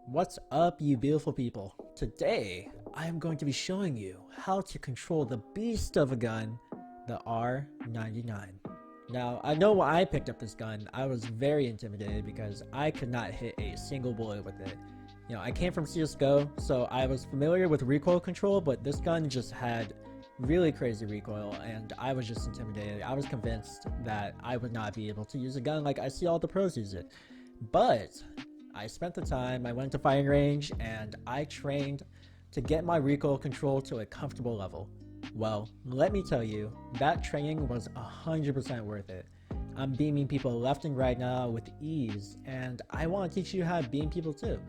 What's up, you beautiful people? Today, I am going to be showing you how to control the beast of a gun, the R-99. Now, I know when I picked up this gun, I was very intimidated because I could not hit a single bullet with it. I came from CSGO, so I was familiar with recoil control, but this gun just had really crazy recoil, and I was just intimidated. I was convinced that I would not be able to use a gun like I see all the pros use it. But I spent the time, I went to firing range, and I trained to get my recoil control to a comfortable level. Well, let me tell you, that training was 100% worth it. I'm beaming people left and right now with ease, and I want to teach you how to beam people too.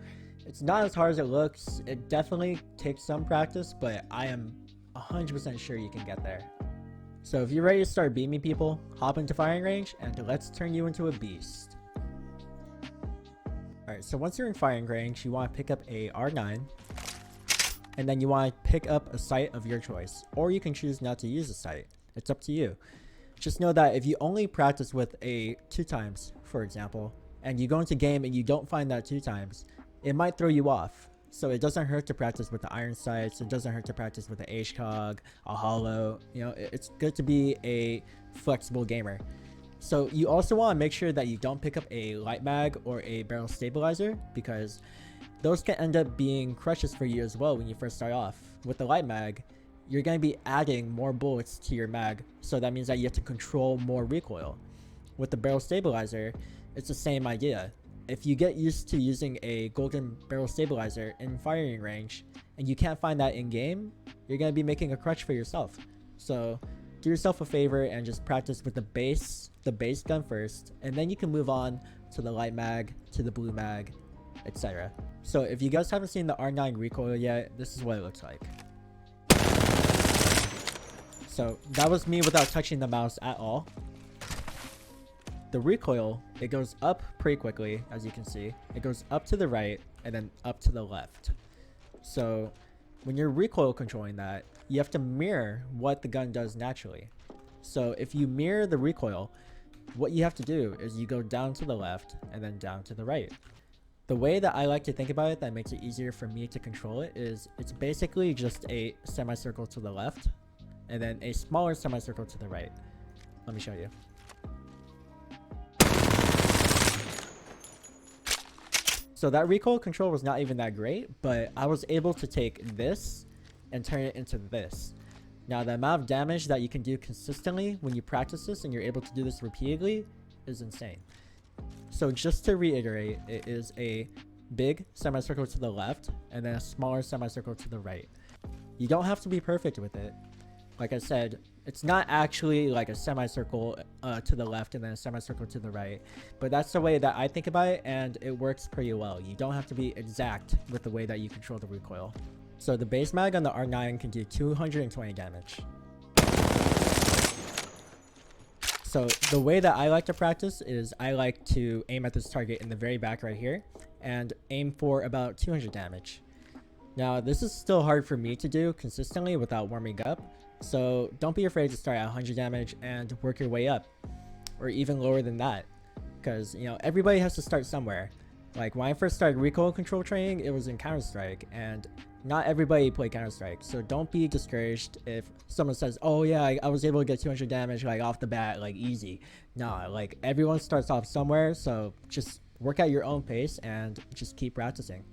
It's not as hard as it looks. It definitely takes some practice, but I am 100% sure you can get there. So if you're ready to start beaming people, hop into firing range, and let's turn you into a beast. Alright, so once you're in firing range, you want to pick up a R9, and then you want to pick up a sight of your choice, or you can choose not to use a sight. It's up to you. Just know that if you only practice with a 2x, for example, and you go into game and you don't find that 2x, it might throw you off. So it doesn't hurt to practice with the iron sights, it doesn't hurt to practice with the HCOG, a hollow. It's good to be a flexible gamer. So you also want to make sure that you don't pick up a light mag or a barrel stabilizer, because those can end up being crushes for you as well when you first start off. With the light mag, you're going to be adding more bullets to your mag, so that means that you have to control more recoil. With the barrel stabilizer, it's the same idea. If you get used to using a golden barrel stabilizer in firing range and you can't find that in game, you're going to be making a crutch for yourself. So do yourself a favor and just practice with the base gun first, and then you can move on to the light mag, to the blue mag, etc. So if you guys haven't seen the R9 recoil yet, this is what it looks like. So that was me without touching the mouse at all. The recoil, it goes up pretty quickly, as you can see. It goes up to the right and then up to the left. So when you're recoil controlling that, you have to mirror what the gun does naturally. So if you mirror the recoil, what you have to do is you go down to the left and then down to the right. The way that I like to think about it that makes it easier for me to control it is it's basically just a semicircle to the left and then a smaller semicircle to the right. Let me show you. So that recoil control was not even that great, but I was able to take this and turn it into this. Now the amount of damage that you can do consistently when you practice this and you're able to do this repeatedly is insane. So just to reiterate, it is a big semicircle to the left and then a smaller semicircle to the right. You don't have to be perfect with it. Like I said, it's not actually like a semicircle to the left and then a semicircle to the right, but that's the way that I think about it, and it works pretty well. You don't have to be exact with the way that you control the recoil. So the base mag on the R9 can do 220 damage. So the way that I like to practice is I like to aim at this target in the very back right here and aim for about 200 damage. Now this is still hard for me to do consistently without warming up, so don't be afraid to start at 100 damage and work your way up, or even lower than that, because everybody has to start somewhere. Like when I first started recoil control training, it was in Counter-Strike, and not everybody played Counter-Strike, so don't be discouraged if someone says, oh yeah, I was able to get 200 damage like off the bat, like easy. Nah, like everyone starts off somewhere, so just work at your own pace and just keep practicing.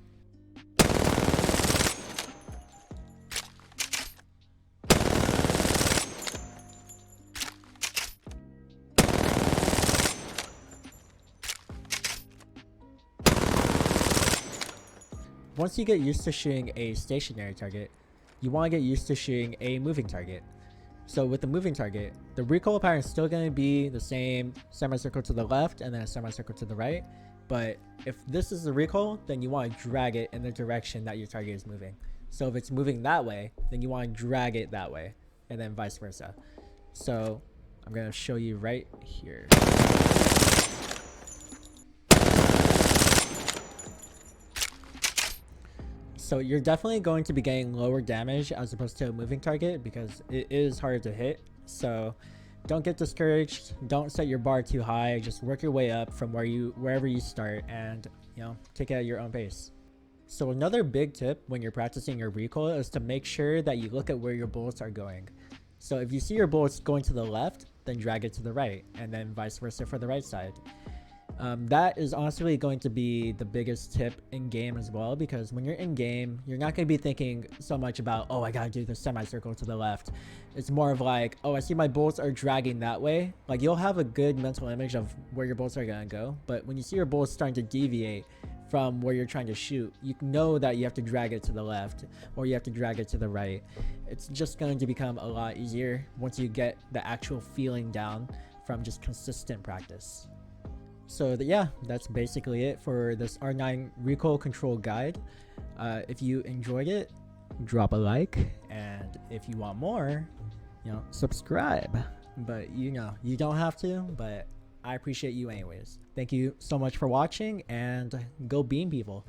Once you get used to shooting a stationary target, you want to get used to shooting a moving target. So with the moving target, the recoil pattern is still going to be the same semicircle to the left and then a semicircle to the right. But if this is the recoil, then you want to drag it in the direction that your target is moving. So if it's moving that way, then you want to drag it that way, and then vice versa. So I'm going to show you right here. So you're definitely going to be getting lower damage as opposed to a moving target because it is harder to hit. So don't get discouraged. Don't set your bar too high. Just work your way up from wherever you start, and take it at your own pace. So another big tip when you're practicing your recoil is to make sure that you look at where your bullets are going. So if you see your bullets going to the left, then drag it to the right, and then vice versa for the right side. That is honestly going to be the biggest tip in game as well, because when you're in game, you're not going to be thinking so much about, oh, I gotta do the semicircle to the left. It's more of like, oh, I see my bullets are dragging that way. Like, you'll have a good mental image of where your bullets are gonna go, but when you see your bullets starting to deviate from where you're trying to shoot, you know that you have to drag it to the left or you have to drag it to the right. It's just going to become a lot easier once you get the actual feeling down from just consistent practice. So yeah, that's basically it for this R9 recoil control guide. If you enjoyed it, drop a like, and if you want more, subscribe. But you don't have to, but I appreciate you anyways. Thank you so much for watching, and go beam people.